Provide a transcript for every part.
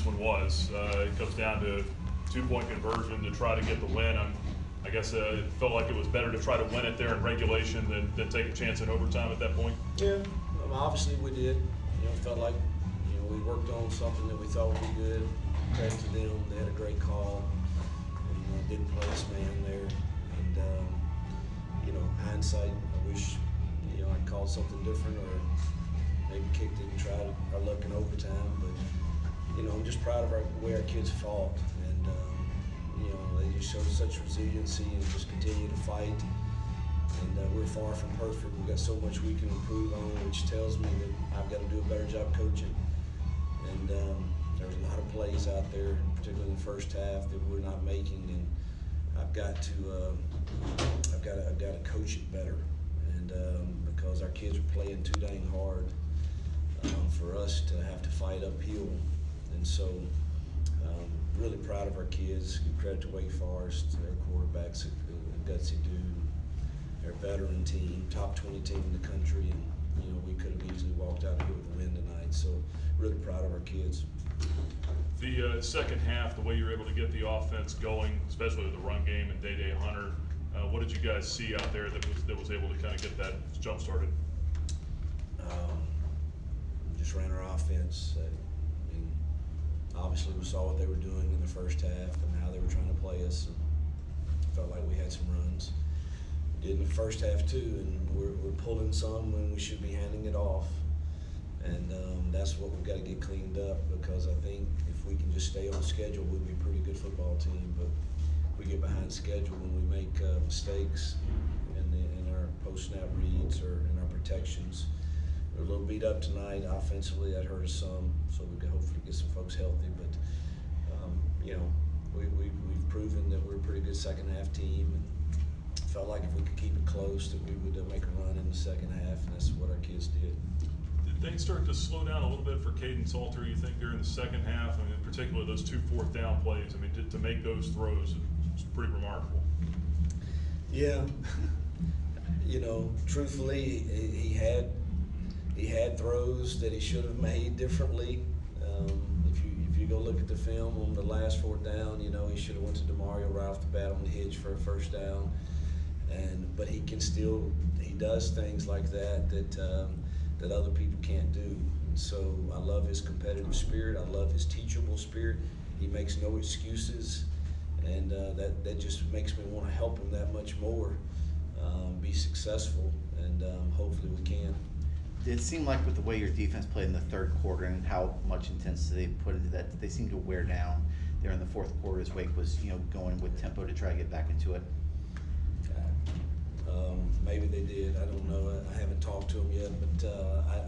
one was. It comes down to 2-point conversion to try to get the win. I guess it felt like it was better to try to win it there in regulation than take a chance in overtime at that point. Yeah, obviously we did. Felt like we worked on something that we thought would be good. Credit to them, they had a great call and didn't play us man there. And hindsight, I wish I'd called something different or maybe kicked it and tried our luck in overtime. But I'm just proud of the way our kids fought, and they just showed such resiliency and just continue to fight. And we're far from perfect. We've got so much we can improve on, which tells me that I've got to do a better job coaching. And there's a lot of plays out there, particularly in the first half, that we're not making, and I've got to coach it better. And because our kids are playing too dang hard for us to have to fight uphill. And so, really proud of our kids. Give credit to Wake Forest, their quarterback's a gutsy dude. They're a veteran team, top 20 team in the country, and we could have easily walked out here with a win tonight. So, really proud of our kids. The second half, the way you were able to get the offense going, especially with the run game and Day Hunter, what did you guys see out there that was able to kind of get that jump started? Just ran our offense. Obviously we saw what they were doing in the first half and how they were trying to play us, and felt like we had some runs. We did in the first half too, and we're pulling some when we should be handing it off. And that's what we've got to get cleaned up, because I think if we can just stay on schedule, we'll be a pretty good football team. But we get behind schedule when we make mistakes in our post-snap reads or in our protections. We're a little beat up tonight offensively. That hurt us some, so we can hopefully get some folks healthy. But we've proven that we're a pretty good second half team, and felt like if we could keep it close, that we would make a run in the second half, and that's what our kids did. Did things start to slow down a little bit for Caden Salter, you think, during the second half? I mean, in particular, those 2 fourth-down plays. I mean, to make those throws, it's pretty remarkable. Yeah, truthfully, he had throws that he should have made differently. If you go look at the film on the last fourth down, he should have went to DeMario right off the bat on the hitch for a first down. But he does things like that other people can't do. And so I love his competitive spirit. I love his teachable spirit. He makes no excuses, and that just makes me want to help him that much more, be successful, and hopefully we can. It seemed like with the way your defense played in the third quarter and how much intensity they put into that, they seemed to wear down there in the fourth quarter as Wake was, going with tempo to try to get back into it. Maybe they did. I don't know. I haven't talked to them yet, but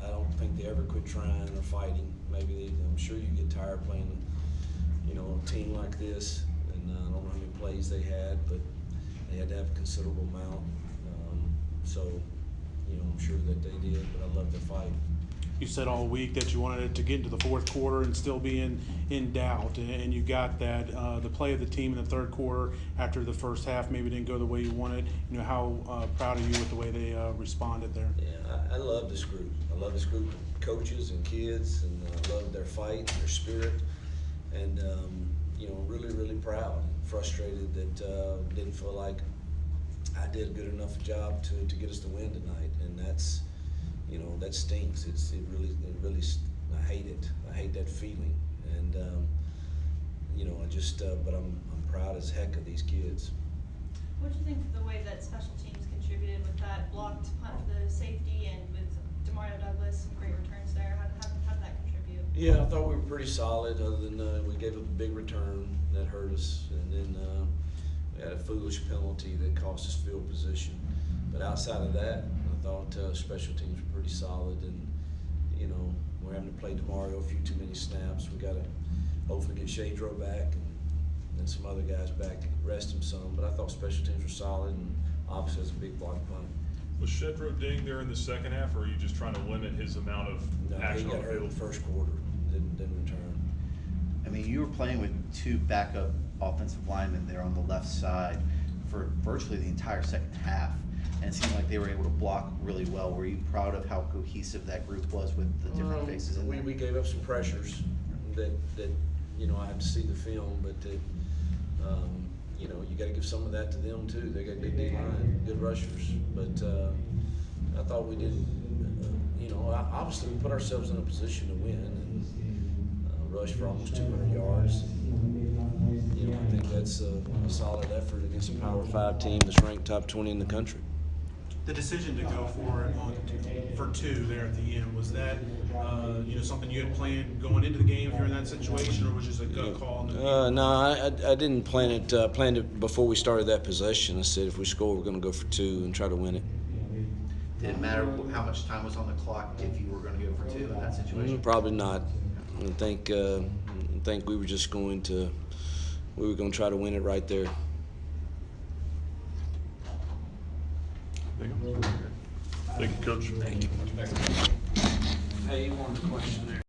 I don't think they ever quit trying or fighting. I'm sure you get tired playing, a team like this, and I don't know how many plays they had, but they had to have a considerable amount. I'm sure that they did, but I love the fight. You said all week that you wanted it to get into the fourth quarter and still be in doubt, and you got that. The play of the team in the third quarter after the first half maybe didn't go the way you wanted. How proud are you with the way they responded there? Yeah, I love this group. I love this group of coaches and kids, and I love their fight, their spirit, and really, really proud and frustrated that didn't feel like I did a good enough job to get us the win tonight, and that's. That stinks. It really. I hate it. I hate that feeling, and But I'm proud as heck of these kids. What do you think of the way that special teams contributed with that blocked punt for the safety, and with DeMario Douglas, some great returns there? How did that contribute? Yeah, I thought we were pretty solid. Other than we gave up a big return that hurt us, and then we had a foolish penalty that cost us field position. But outside of that, I thought special teams were pretty solid, and we're having to play DeMario a few too many snaps. We got to hopefully get Shadro back and some other guys back to rest him some. But I thought special teams were solid, and obviously it's a big block punt. Was Shedro ding there in the second half, or are you just trying to limit his amount of action? He got hurt in the first quarter, didn't return. I mean, you were playing with 2 backup offensive linemen there on the left side for virtually the entire second half, and it seemed like they were able to block really well. Were you proud of how cohesive that group was with the different faces in there? We gave up some pressures that you know, I have to see the film, but you know, you got to give some of that to them too. They got good D line, good rushers, but I thought we did. You know, obviously we put ourselves in a position to win and rush for almost 200 yards. You know, I think that's a solid effort against a Power 5 team that's ranked top 20 in the country. The decision to go for it for 2 there at the end, was that you know, something you had planned going into the game if you're in that situation, or was it just a gut call? No, I didn't plan it. Planned it before we started that possession. I said if we score, we're going to go for 2 and try to win it. Did it matter how much time was on the clock if you were going to go for 2 in that situation? Probably not. I think we were just going to try to win it right there. Thank you, Coach. Thank you. Hey, you wanted a question there.